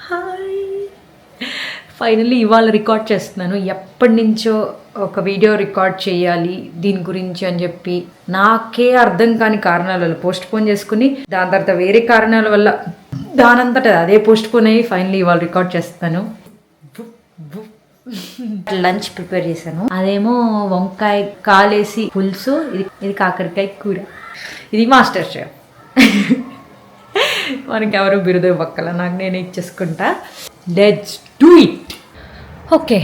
Hi, finally ఇవాళ record చేస్తున్నాను. ఎప్పటి నుంచో ఒక వీడియో రికార్డ్ చేయాలి దీని గురించి అని చెప్పి నాకే అర్థం కాని కారణాల వల్ల పోస్ట్ పోన్ చేసుకుని, దాని తర్వాత వేరే కారణాల వల్ల దానంతట అదే పోస్ట్ పోన్ అయ్యి ఫైనల్లీ ఇవాళ రికార్డ్ చేస్తాను. లంచ్ ప్రిపేర్ చేశాను. అదేమో వంకాయ కాలేసి పులుసు, ఇది కాకరకాయ కూర, ఇది మాస్టర్ షెఫ్. మనకి ఎవరు బిరుదు పక్కల, నాకు నేను ఇచ్చేసుకుంటా. Let's do it. ఓకే,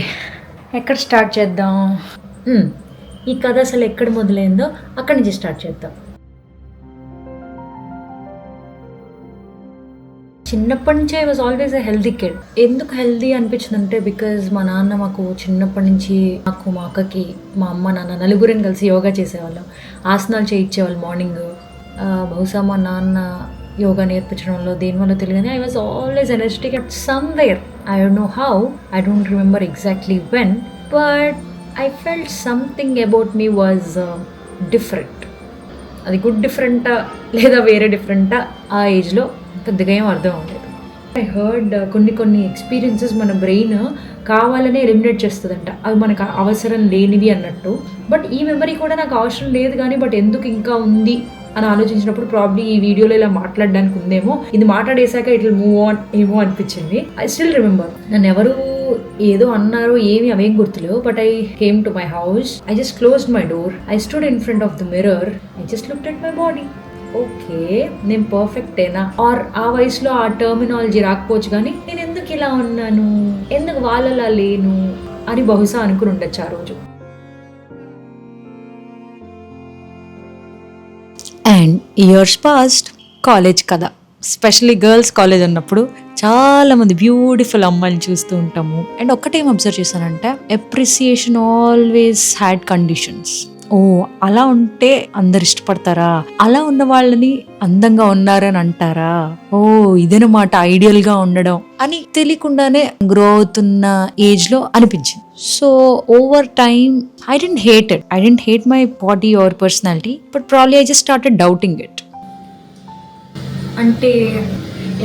ఎక్కడ స్టార్ట్ చేద్దాం? ఈ కథ అసలు ఎక్కడ మొదలైందో అక్కడి నుంచి స్టార్ట్ చేద్దాం. చిన్నప్పటి నుంచి I was always a healthy kid. ఎందుకు హెల్దీ అనిపించిందంటే, బికాజ్ మా నాన్న మాకు చిన్నప్పటి నుంచి, నాకు, మా అక్కకి, మా అమ్మ, నాన్న నలుగురం కలిసి యోగా చేసేవాళ్ళం. ఆసనాలు చేయించేవాళ్ళు మార్నింగ్. బహుశా మా నాన్న యోగా నేర్పించడంలో దేనివల్ల తెలియదు, I was always energetic at somewhere. I don't know how, I don't remember exactly when, but I felt something about me was different. అది గుడ్ డిఫరెంటా లేదా వేరే డిఫరెంటా ఆ ఏజ్లో పెద్దగా ఏం అర్థం అవ్వలేదు. ఐ హర్డ్ కొన్ని ఎక్స్పీరియన్సెస్ మన బ్రెయిన్ కావాలనే ఎలిమినేట్ చేస్తుందంట, అవి మనకు అవసరం లేనివి అన్నట్టు. బట్ ఈ మెమరీ కూడా నాకు అవసరం లేదు కానీ, బట్ ఎందుకు ఇంకా ఉంది అని ఆలోచించినప్పుడు ప్రాబ్లీ ఈ వీడియోలో ఇలా మాట్లాడడానికి ఉందేమో, ఇది మాట్లాడేశాక ఇట్లా మూవ్ ఆన్ ఏమో అనిపించింది. ఐ స్టిల్ రిమెంబర్, నన్ను ఎవరు ఏదో అన్నారు, ఏమి అవేం గుర్తులేవు. But I came to my house, I just closed my door, I stood in front of the mirror, I just looked at my body. Okay, నేను పర్ఫెక్టేనా? ఆర్ ఆ వయసులో ఆ టర్మినాలజీ రాకపోవచ్చు కానీ, నేను ఎందుకు ఇలా ఉన్నాను, ఎందుకు వాళ్ళలా లేను అని బహుశా అనుకుని ఉండొచ్చు ఆ రోజు. అండ్ ఇయర్స్ పాస్ట్, కాలేజ్ కదా, స్పెషల్లీ గర్ల్స్ కాలేజ్ అన్నప్పుడు చాలామంది బ్యూటిఫుల్ అమ్మాయిలు చూస్తూ ఉంటాము. అండ్ ఒక్కటేం అబ్జర్వ్ చేశానంటే, అప్రిసియేషన్ ఆల్వేస్ హ్యాడ్ కండిషన్స్. ఓ, అలా ఉంటే అందరు ఇష్టపడతారా, అలా ఉన్న వాళ్ళని అందంగా ఉన్నారని అంటారా, ఓ ఇదనమాట ఐడియల్ గా ఉండడం అని తెలియకుండానే గ్రో అవుతున్న ఏజ్ లో అనిపించింది. So over time I didn't hate my body or personality, but probably I just started doubting it. అంటే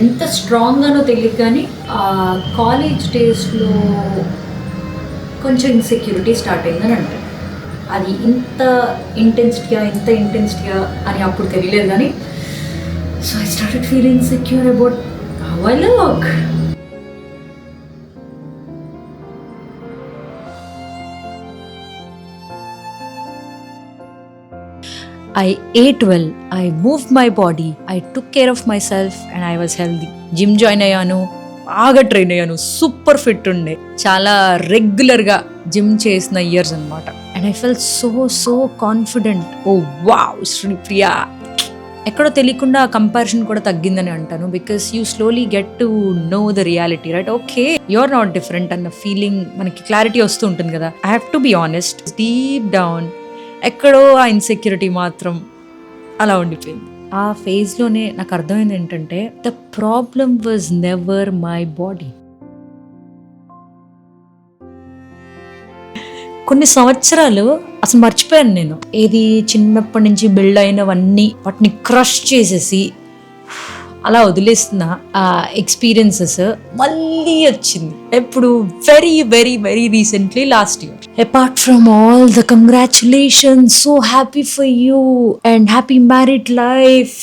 ఎంత స్ట్రాంగ్ గానో తెలియదు కానీ, కాలేజ్ డేస్లో కొంచెం ఇన్సెక్యూరిటీ స్టార్ట్ అయిందని అంటారు. అది ఇంత ఇంటెన్సిటీగా అని అప్పుడు తెలియలేదు కానీ, so I started feeling insecure about how I look. I ate well, I moved my body, I took care of myself and I was healthy. Gym join అయ్యాను, బాగా ట్రైన్ అయ్యాను, సూపర్ ఫిట్ ఉండే, చాలా రెగ్యులర్గా జిమ్ చేసిన years అనమాట. And I felt so confident. Oh wow Sripriya. ఎక్కడో తెలియకుండా ఆ కంపారిజన్ కూడా తగ్గిందని అంటాను, because you slowly get to know the reality, right? Okay, you're not different అన్న ఫీలింగ్ మనకి క్లారిటీ వస్తూ ఉంటుంది కదా. I have to be honest, deep down ఎక్కడో ఆ ఇన్సెక్యూరిటీ మాత్రం అలా ఉండిపోయింది. ఆ ఫేజ్లోనే నాకు అర్థమైంది ఏంటంటే, the problem was never my body. కొన్ని సంవత్సరాలు అసలు మర్చిపోయాను నేను, ఏది చిన్నప్పటి నుంచి బిల్డ్ అయినవన్నీ వాటిని క్రష్ చేసేసి అలా వదిలేస్తున్న ఆ ఎక్స్పీరియన్సెస్ మళ్ళీ వచ్చింది. ఎప్పుడు very very very recently, last year. Apart from all the congratulations, so happy for you and happy married life,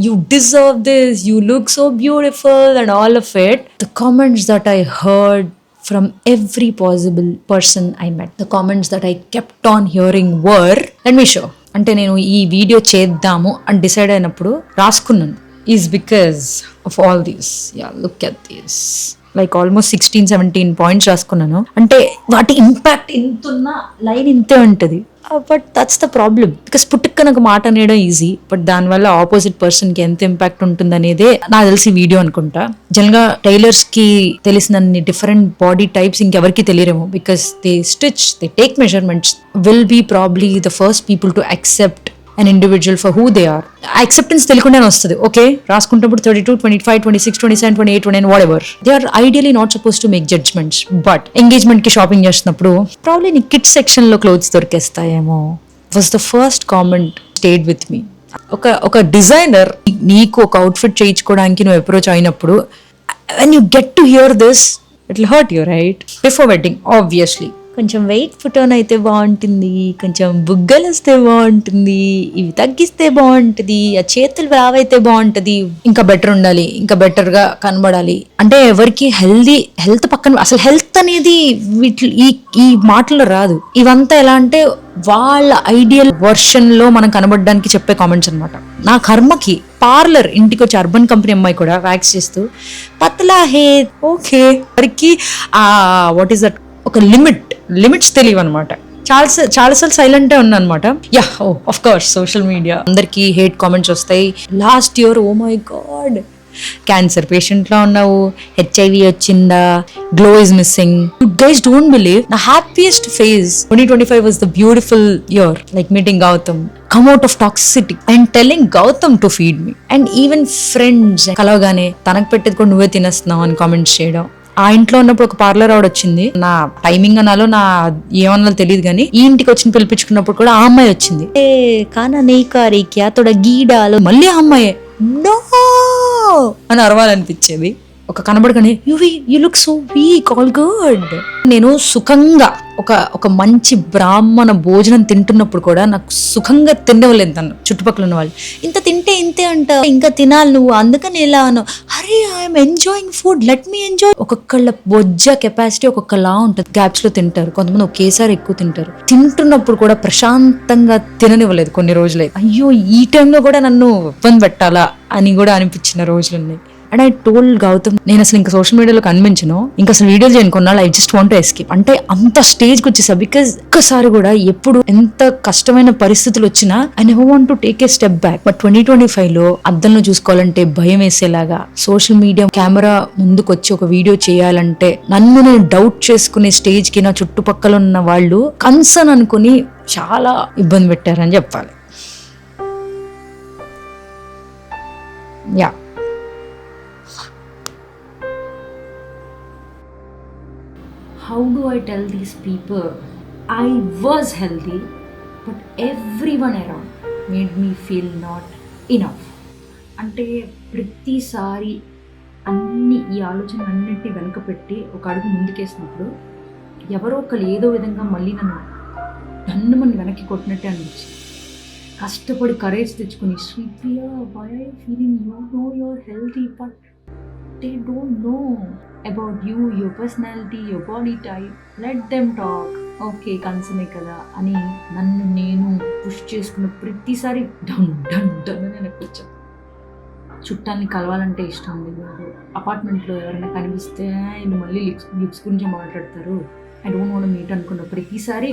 you deserve this, you look so beautiful and all of it, the comments that I heard from every possible person I met, the comments that I kept on hearing were, let me show. అంటే నేను ఈ video చేద్దాము అని decide అయినప్పుడు రాసుకున్నాను, is because of all these. Yeah, look at this. Like almost 16-17 points రాసుకున్నాను. అంటే వాటి ఇంపాక్ట్ ఎంతున్నా లైన్ ఇంతే ఉంటుంది. But that's the problem, because పుట్టుకన ఒక మాట అనేయడం ఈజీ, బట్ దానివల్ల ఆపోజిట్ పర్సన్కి ఎంత ఇంపాక్ట్ ఉంటుంది అనేదే నాకు తెలిసి వీడియో అనుకుంటా. జనరల్గా టైలర్స్కి తెలిసినన్ని డిఫరెంట్ బాడీ టైప్స్ ఇంకెవరికి తెలియరేమో, because they stitch, they take measurements, will be probably the first people to accept an individual for who they are. Acceptance తెలియకుండానే వస్తుంది. ఓకే, రాసుకుంటప్పుడు 32, 25, 26, 27, 28, 29 whatever. They are ideally not supposed to make judgments. But engagement కి shopping చేస్తున్నప్పుడు probably నీ kids section లో clothes దొరికేస్తాయేమో was the first comment stayed with me. ఒక designer నీకు ఒక అవుట్ఫిట్ చేయించుకోవడానికి నువ్వు అప్రోచ్ అయినప్పుడు when you get to hear this, it'll hurt you, right? Before wedding, obviously. కొంచెం వెయిట్ పుటోన్ అయితే బాగుంటుంది, కొంచెం బుగ్గలు వస్తే బాగుంటుంది, ఇవి తగ్గిస్తే బాగుంటుంది, ఆ చేతులు రావైతే బాగుంటుంది, ఇంకా బెటర్ ఉండాలి, ఇంకా బెటర్గా కనబడాలి. అంటే ఎవరికి హెల్త్ పక్కన అసలు హెల్త్ అనేది ఈ మాటల్లో రాదు. ఇవంతా ఎలా అంటే వాళ్ళ ఐడియల్ వర్షన్ లో మనం కనబడడానికి చెప్పే కామెంట్స్ అనమాట. నా కర్మకి పార్లర్ ఇంటికి వచ్చి అర్బన్ కంపెనీ అమ్మాయి కూడా వ్యాక్స్ చేస్తూ పతలా హే ఓకే వరకు వాట్ ఈస్ దట్ ఒక లిమిట్స్ తెలియవు అనమాట. చాలాసార్లు సైలెంటే ఉన్నా అనమాట. ఆఫ్ కోర్స్ సోషల్ మీడియా అందరికి హేట్ కామెంట్స్ వస్తాయి. Last year oh my God cancer patient లో ఉన్నావు, హెచ్ఐవి వచ్చిందా, glow is missing. You guys don't believe the happiest phase 2025 was the beautiful year. Like meeting Gautam, come out of toxicity and telling Gautam to feed me. And even friends కలవగానే తనకు పెట్టేది కూడా నువ్వే తినేస్తున్నావు అని comments చేయడం. ఆ ఇంట్లో ఉన్నప్పుడు ఒక పార్లర్ ఆవిడ వచ్చింది, నా టైమింగ్ అనాలో నా ఏమన్నా తెలియదు కానీ ఈ ఇంటికి వచ్చి పిలిపించుకున్నప్పుడు కూడా ఆ అమ్మాయి వచ్చింది. కానా నీ కారీ క్యా తోడ గీడాలు, మళ్ళీ ఆ అమ్మాయి నో అని అరవాలనిపించేది. ఒక కనబడగానే you look so weak, all good. నేను సుఖంగా ఒక మంచి బ్రాహ్మణ భోజనం తింటున్నప్పుడు కూడా నాకు సుఖంగా తినవలేదు తను. చుట్టుపక్కల ఉన్న వాళ్ళు ఇంత తింటే ఇంతే అంట, ఇంకా తినాలి నువ్వు, అందుకని ఎలా అన్నావు. అరే I'm enjoying food, let me enjoy. ఒక్కొక్కళ్ళ బొజ్జ కెపాసిటీ ఒక్కొక్కలా ఉంటుంది. గ్యాప్స్ లో తింటారు, కొంతమంది ఒకేసారి ఎక్కువ తింటారు. తింటున్నప్పుడు కూడా ప్రశాంతంగా తిననివ్వలేదు కొన్ని రోజులే. అయ్యో ఈ టైంలో కూడా నన్ను ఇబ్బంది పెట్టాలా అని కూడా అనిపించిన రోజులు ఉన్నాయి. అండ్ ఐ టోల్డ్ గౌతమ్, నేను అసలు ఇంకా సోషల్ మీడియాలో కనిపించను, ఇంకా అసలు వీడియోలు చేయను కొన్నాళ్ళు, I just want to escape. అంటే అంత స్టేజ్కి వచ్చేసా. బికాజ్ ఒక్కసారి కూడా ఎప్పుడు ఎంత కష్టమైన పరిస్థితులు వచ్చినా I never want to take a step back. But 2025 లో అద్దంలో చూసుకోవాలంటే భయం వేసేలాగా, సోషల్ మీడియా కెమెరా ముందుకు వచ్చి ఒక వీడియో చేయాలంటే నన్ను నేను డౌట్ చేసుకునే స్టేజ్ కి నా చుట్టుపక్కల ఉన్న వాళ్ళు కన్సర్న్ అనుకుని చాలా ఇబ్బంది పెట్టారని చెప్పాలి. Yeah, how do I tell these people I was healthy but everyone around made me feel not enough? అంటే ప్రతిసారి ఈ ఆలోచన అన్నింటినీ వెనక పెట్టి ఒక అడుగు ముందుకేసినప్పుడు ఎవరో ఒకరు ఏదో విధంగా మళ్ళీ నన్ను వెనక్కి కొట్టినట్టే అనిపించింది. కష్టపడి కరేజ్ తెచ్చుకుని Sripriya why are you feeling, you know you're healthy but they don't know about you, your personality, your body type, let them talk, okay కన్సర్నే కదా అని నన్ను నేను పుష్ చేసుకున్న ప్రతిసారి డన్ డన్ డన్ నేను కూర్చోను. చుట్టాన్ని కలవాలంటే ఇష్టం లేదు. అపార్ట్మెంట్లో ఎవరైనా కనిపిస్తే నేను మళ్ళీ లిప్స్ గురించి మాట్లాడతారు, ఐ డోంట్ వాంట్ మీట్ అనుకున్న ప్రతిసారి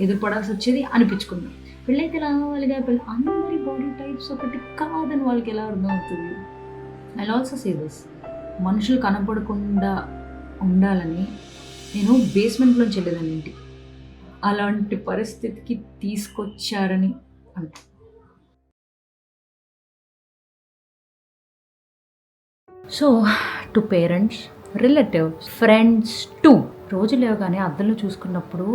ఎదురుపడాల్సి వచ్చేది అనిపించుకున్నా. పెళ్ళైతే ఎలా అవ్వాలిగా, అందరి బాడీ టైప్స్ ఒకటి కాదని వాళ్ళకి ఎలా అర్థమవుతుంది. ఐ ఆల్సో సే దిస్, మనుషులు కనపడకుండా ఉండాలని నేను బేస్మెంట్లోంచి వెళ్ళేదాన్ని ఇంటికి. అలాంటి పరిస్థితికి తీసుకొచ్చారని అంటే so to parents, relatives, friends to, రోజు లేవగానే అద్దంలో చూసుకున్నప్పుడు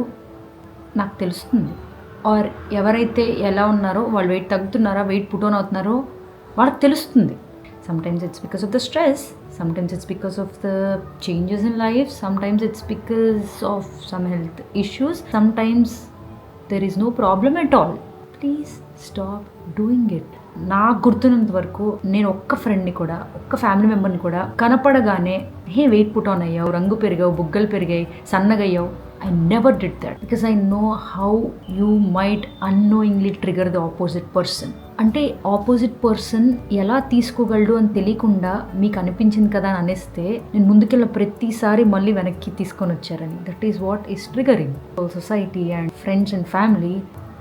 నాకు తెలుస్తుంది, ఆర్ ఎవరైతే ఎలా ఉన్నారో వాళ్ళు వెయిట్ తగ్గుతున్నారా, వెయిట్ పుట్ ఆన్ అవుతున్నారో వాళ్ళకి తెలుస్తుంది. Sometimes it's because of the stress, sometimes it's because of the changes in life, sometimes it's because of some health issues, sometimes there is no problem at all. Please stop doing it. నాకు గుర్తున్నంత వరకు నేను ఒక్క ఫ్రెండ్ని కూడా, ఒక్క family మెంబర్ని కూడా కనపడగానే hey weight put on అయ్యావు, రంగు పెరిగావు, బుగ్గలు పెరిగాయి, సన్నగయ్యావు, I never did that because I know how you might unknowingly trigger the opposite person. అంటే ఆపోజిట్ పర్సన్ ఎలా తీసుకోగలడు అని తెలియకుండా మీకు అనిపించింది కదా అని అనేస్తే నేను ముందుకెళ్ళ ప్రతిసారి మళ్ళీ వెనక్కి తీసుకొని వచ్చారని. That is what is triggering. Society and friends and family,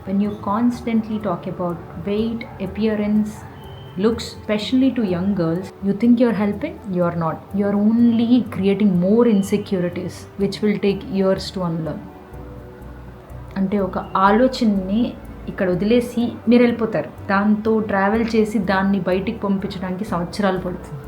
when you constantly talk about weight, appearance, looks, especially to young girls, you think you're helping, you're not. You're only creating more insecurities which will take years to unlearn. అంటే ఒక ఆలోచనని ఇక్కడ వదిలేసి మీరు వెళ్ళిపోతారు, దాంతో travel చేసి దాన్ని బయటికి పంపించడానికి సంవత్సరాలు పడుతుంది.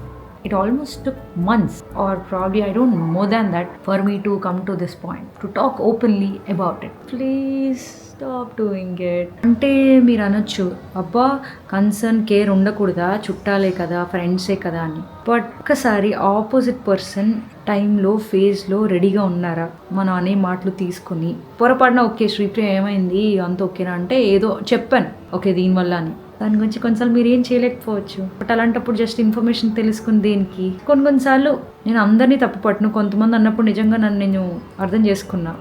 It almost took months, or probably I don't know, more than that, for me to come to this point to talk openly about it. Please stop doing it. అంటే మీరు అనొచ్చు, అబ్బా కన్సర్న్ కేర్ ఉండకూడదా, చుట్టాలే కదా, ఫ్రెండ్సే కదా అని. బట్ ఒక్కసారి ఆపోజిట్ పర్సన్ టైంలో ఫేజ్లో రెడీగా ఉన్నారా మనం అనే మాటలు తీసుకుని, పొరపాటున ఓకే శ్రీప్రియ ఏమైంది అంత ఓకేనా అంటే ఏదో చెప్పాను ఓకే దీనివల్ల అని, దాని గురించి కొన్నిసార్లు మీరు ఏం చేయలేకపోవచ్చు. బట్ అలాంటప్పుడు జస్ట్ ఇన్ఫర్మేషన్ తెలుసుకుని దేనికి. కొన్నిసార్లు నేను అందరినీ తప్పు పట్టును, కొంతమంది అన్నప్పుడు నిజంగా నన్ను నేను అర్థం చేసుకున్నా,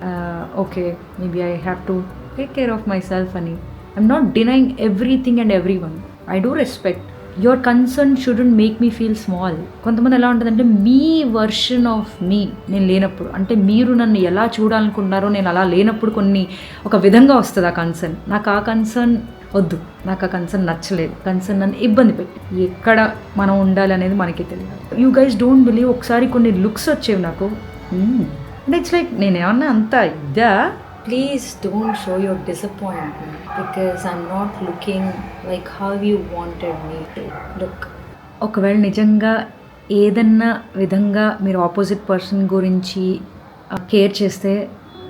okay maybe I have to take care of myself అని. I'm not denying everything and everyone. I do respect. Your concern shouldn't make me feel small. కొంతమంది ఎలా ఉంటుందంటే మీ వర్షన్ ఆఫ్ మీ నేను లేనప్పుడు, అంటే మీరు నన్ను ఎలా చూడాలనుకుంటున్నారో నేను అలా లేనప్పుడు కొన్ని ఒక విధంగా వస్తుంది ఆ కన్సర్న్. నాకు ఆ కన్సర్న్ వద్దు, నాకు ఆ కన్సర్న్ నచ్చలేదు. కన్సర్న్ నన్ను ఇబ్బంది పెట్టి ఎక్కడ మనం ఉండాలి అనేది మనకి తెలియదు. యూ గైస్ డోంట్ బిలీవ్, ఒకసారి కొన్ని లుక్స్ వచ్చేవి నాకు, అంటే ఇట్స్ లైక్ నేనేమన్నా అంత ఇద్దా. Please don't show your disappointment because I'm not looking like how you wanted me to look. ఒకవేళ నిజంగా ఏదన్నా విధంగా మీరు ఆపోజిట్ పర్సన్ గురించి కేర్ చేస్తే,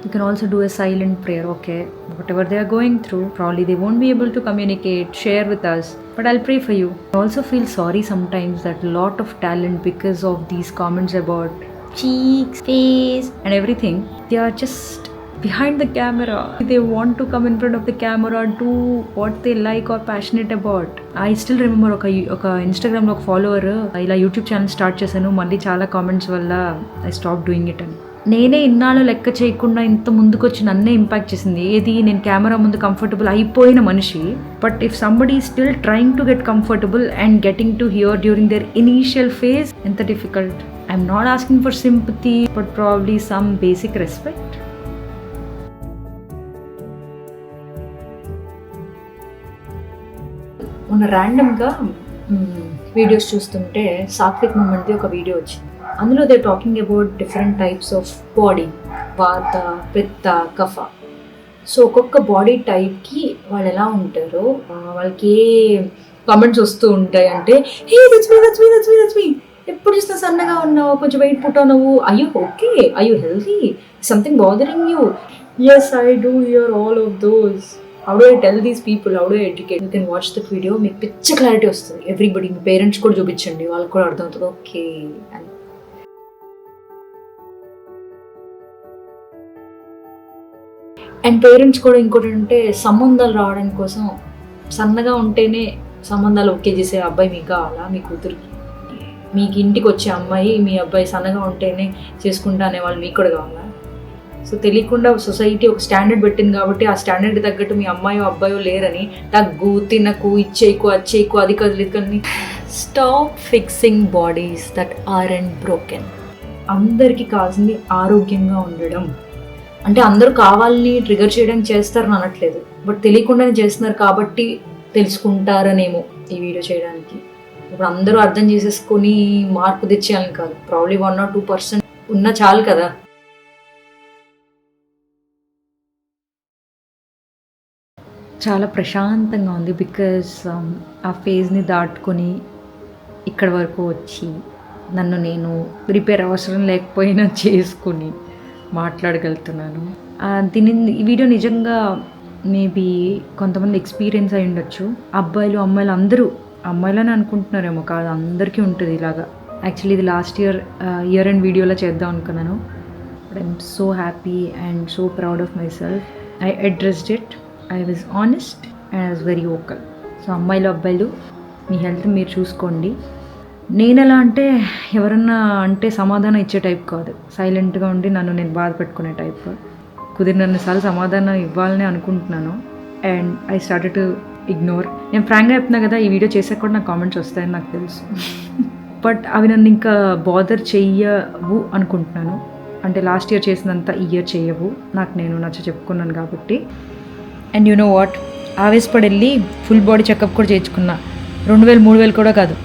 you can also do a silent prayer. Okay, whatever they are going through, probably they won't be able to communicate, share with us, but I'll pray for you. I also feel sorry sometimes that a lot of talent, because of these comments about cheeks, face and everything, they are just behind the camera. They want to come in front of the camera, do what they like or passionate about. I still remember ఒక ఇన్స్టాగ్రామ్లో ఒక follower ఇలా YouTube channel start చేశాను, మళ్ళీ చాలా comments వల్ల I stop doing it అని. నేనే ఇన్నాళ్ళు లెక్క చేయకుండా ఇంత ముందుకు వచ్చి నన్నే ఇంపాక్ట్ చేసింది. ఏది నేను కెమెరా ముందు కంఫర్టబుల్ అయిపోయిన మనిషి, but if somebody still trying to get comfortable and getting to hear during their initial phase, ఎంత difficult. I'm not asking for sympathy but probably some basic respect. మొన్న ర్యాండమ్గా వీడియోస్ చూస్తుంటే సాత్విక్ మూమెంట్ది ఒక వీడియో వచ్చింది. అందులో they talking about different types of body, వాత, పిత్త, కఫ. So ఒక్కొక్క బాడీ టైప్కి వాళ్ళు ఎలా ఉంటారో వాళ్ళకి ఏ కామెంట్స్ వస్తూ ఉంటాయి అంటే, hey that's me that's me that's me that's me, ఎప్పుడు చూసినా సన్నగా ఉన్నావు, కొంచెం వెయిట్ పుట్ అవ్వవు, అయ్యో ఓకే, అయ్యో healthy, something bothering you. Yes I do hear all of those. How do I tell these people, how do I educate? You can watch that video, మీకు పిచ్చ క్లారిటీ వస్తుంది. ఎవ్రీబడి, మీ parents కూడా చూపించండి, వాళ్ళకి కూడా అర్థమవుతుంది ఓకే అని. అండ్ పేరెంట్స్ కూడా ఇంకోటి అంటే, సంబంధాలు రావడానికి కోసం సన్నగా ఉంటేనే సంబంధాలు ఓకే చేసే అబ్బాయి మీకు కావాలా, మీ కూతురికి? మీకు ఇంటికి వచ్చే అమ్మాయి మీ అబ్బాయి సన్నగా ఉంటేనే చేసుకుంటా అనేవాళ్ళు మీకు కూడా కావాలా? సో తెలియకుండా సొసైటీ ఒక స్టాండర్డ్ పెట్టింది కాబట్టి ఆ స్టాండర్డ్ తగ్గట్టు మీ అమ్మాయో అబ్బాయో లేరని తగ్గు, తినకు, ఇచ్చేయకు, అచ్చేయకు, అది కదిలికని. Stop fixing bodies that are and broken. అందరికీ కావాల్సింది ఆరోగ్యంగా ఉండడం. అంటే అందరూ కావాలని ట్రిగర్ చేయడానికి చేస్తారని అనట్లేదు, బట్ తెలియకుండానే చేస్తున్నారు కాబట్టి తెలుసుకుంటారనేమో ఈ వీడియో చేయడానికి. ఇప్పుడు అందరూ అర్థం చేసేసుకొని మార్పు తెచ్చేయాలని కాదు, ప్రాబ్లీ 1 or 2% ఉన్నా చాలు కదా. చాలా ప్రశాంతంగా ఉంది బికాజ్ ఆ ఫేజ్ని దాటుకొని ఇక్కడ వరకు వచ్చి నన్ను నేను ప్రిపేర్ అవసరం లేకపోయినా చేసుకుని మాట్లాడగలుగుతున్నాను. ఈ వీడియో నిజంగా మేబీ కొంతమంది ఎక్స్పీరియన్స్ అయి ఉండొచ్చు. అబ్బాయిలు అమ్మాయిలు అందరూ, అమ్మాయిలని అనుకుంటున్నారేమో, కాదు అందరికీ ఉంటుంది ఇలాగా. యాక్చువల్లీ ఇది లాస్ట్ ఇయర్ ఎండ్ వీడియోలో చేద్దాం అనుకున్నాను, but I'm so happy and so proud of my self. I addressed it, I was honest and I was very vocal. So అమ్మాయిలు అబ్బాయిలు మీ హెల్త్ మీరు చూసుకోండి. నేను ఎలా అంటే ఎవరన్నా అంటే సమాధానం ఇచ్చే టైప్ కాదు, సైలెంట్గా ఉండి నన్ను నేను బాధ పెట్టుకునే టైప్. కుదిరినన్నిసార్లు సమాధానం ఇవ్వాలని అనుకుంటున్నాను and I started to ignore. నేను ఫ్రాంక్గా చెప్తున్నా కదా, ఈ వీడియో చేసాక కూడా నాకు కామెంట్స్ వస్తాయని నాకు తెలుసు, బట్ అవి నన్ను ఇంకా బాదర్ చెయ్యవు అనుకుంటున్నాను. అంటే లాస్ట్ ఇయర్ చేసినంత ఈ ఇయర్ చేయవు, నాకు నేను చెప్పుకున్నాను కాబట్టి. అండ్ యు నో వాట్, ఆవేశపడి వెళ్ళి ఫుల్ బాడీ చెకప్ కూడా చేయించుకున్నా. 2,000 3,000 కూడా కాదు,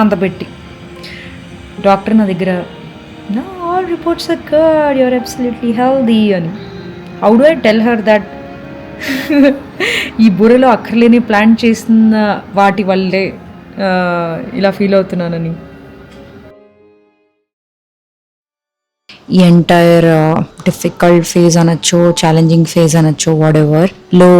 అంత పెట్టి. డాక్టర్ నా దగ్గర "No, all reports are good, you're absolutely healthy" అని. How do I tell her that ఈ బుర్రలో అక్కర్లేని ప్లాన్ చేసిన వాటి వల్లే ఇలా ఫీల్ అవుతున్నానని? ఈ ఎంటైర్ డిఫికల్ట్ ఫేజ్ అనొచ్చు, ఛాలెంజింగ్ ఫేజ్ అనొచ్చు, వాట్ ఎవర్ లో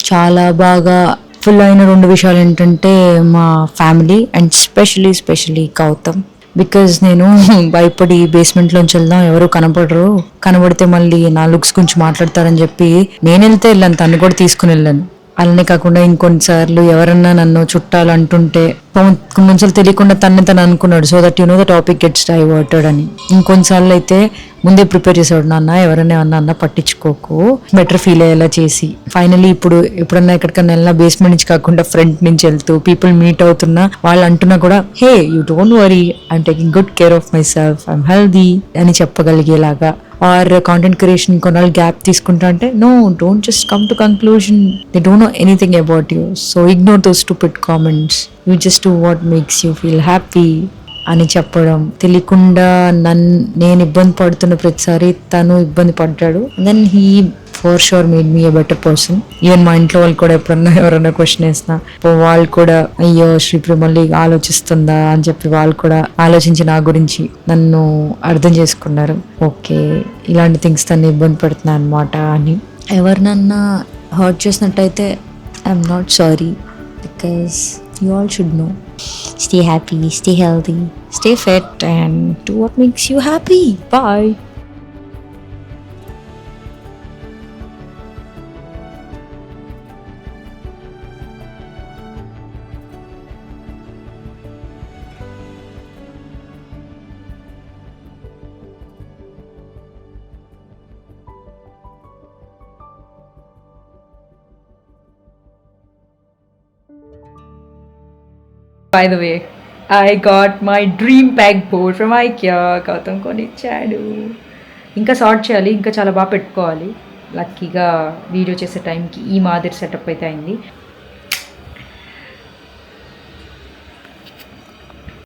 చాలా బాగా ఫుల్ అయిన 2 విషయాలు ఏంటంటే మా family and specially Gautam. Because నేను భయపడి బేస్మెంట్లోంచి వెళ్దాం, ఎవరు కనపడరు, కనబడితే మళ్ళీ నా లుక్స్ గురించి మాట్లాడతారని చెప్పి నేను వెళ్తే వెళ్ళాను, తను కూడా తీసుకుని వెళ్ళాను. అలానే కాకుండా ఇంకొన్నిసార్లు ఎవరన్నా నన్ను చుట్టాలు అంటుంటే కొన్నిసార్లు తెలియకుండా తను అనుకున్నాడు, so that the topic gets diverted అని. ఇంకొన్నిసార్లు అయితే ముందే ప్రిపేర్ చేసాడు, నాన్న ఎవరైనా అన్న పట్టించుకోకు, బెటర్ ఫీల్ అయ్యేలా చేసి. ఫైనలీ ఇప్పుడు ఎప్పుడన్నా ఎక్కడికన్నా వెళ్ళినా బేస్మెంట్ నుంచి కాకుండా ఫ్రంట్ నుంచి వెళ్తూ పీపుల్ మీట్ అవుతున్నా వాళ్ళు అంటున్నా కూడా, hey you don't worry, I'm taking good care of myself, I'm healthy అని చెప్పగలిగేలాగా. ఆర్ కాంటెంట్ క్రియేషన్ కొన్నాళ్ళు గ్యాప్ తీసుకుంటా అంటే, no don't just come to conclusion, they don't know anything about you, so ignore those stupid comments, you just do what makes you feel happy అని చెప్పడం. తెలియకుండా నేను ఇబ్బంది పడుతున్న ప్రతిసారి తను ఇబ్బంది పడ్డాడు. Then he for sure made me a better person. Even మా ఇంట్లో వాళ్ళు కూడా ఎవరన్నా క్వశ్చన్ వేసినా వాళ్ళు కూడా అయ్యో శ్రీప్రియ మళ్ళీ ఆలోచిస్తుందా అని చెప్పి వాళ్ళు కూడా ఆలోచించి నా గురించి నన్ను అర్థం చేసుకున్నారు. ఓకే, ఇలాంటి థింగ్స్ తను ఇబ్బంది పడుతున్నా అనమాట అని. ఎవరినన్నా హర్ట్ చేసినట్టయితే I'm not sorry, because you all should know. Stay happy, stay healthy, stay fit, and do what makes you happy. Bye. By the way, I got my dream bag board from IKEA. Gautam కొనిచ్చాడు. ఇంకా sort చేయాలి, ఇంకా చాలా బాగా పెట్టుకోవాలి. లక్కీగా video చేసే టైంకి ఈ మాదిరి సెటప్ అయితే అయింది.